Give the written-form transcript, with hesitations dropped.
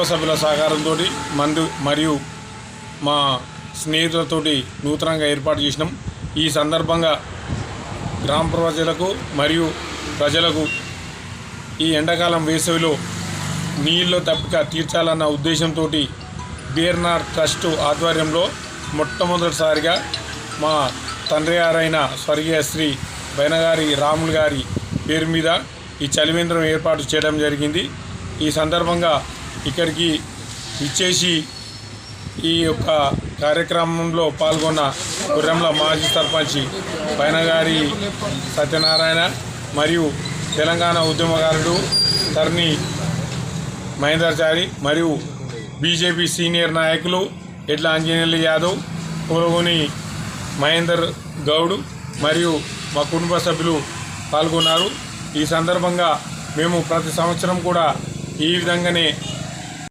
సభ్యుల సహకారంతో మరియు మా స్నేహితులతోటి నూతనంగా ఏర్పాటు చేసినాం. ఈ సందర్భంగా గ్రామ ప్రజలకు మరియు ప్రజలకు ఈ ఎండాకాలం వేసవిలో నీళ్ళ తప్పిక తీర్చాలన్న ఉద్దేశంతో బీర్నార్ ట్రస్ట్ ఆధ్వర్యంలో మొట్టమొదటిసారిగా మా తండ్రి గారైన స్వర్గీయ శ్రీ బైనగారి రాములు గారి పేరు మీద ఈ చలివేంద్రం ఏర్పాటు చేయడం జరిగింది. ఈ సందర్భంగా ఇక్కడికి ఇచ్చేసి ఈ యొక్క కార్యక్రమంలో పాల్గొన్న కుర్రంల మాజీ సర్పంచ్ బైనగారి సత్యనారాయణ మరియు తెలంగాణ ఉద్యమకారుడు తర్ని మహేందర్చారి మరియు బీజేపీ సీనియర్ నాయకులు ఎడ్ల ఆంజనేయులు యాదవ్, పూలగొని మహేందర్ గౌడ్ మరియు మా కుటుంబ సభ్యులు పాల్గొన్నారు. ఈ సందర్భంగా మేము ప్రతి సంవత్సరం కూడా ఈ విధంగానే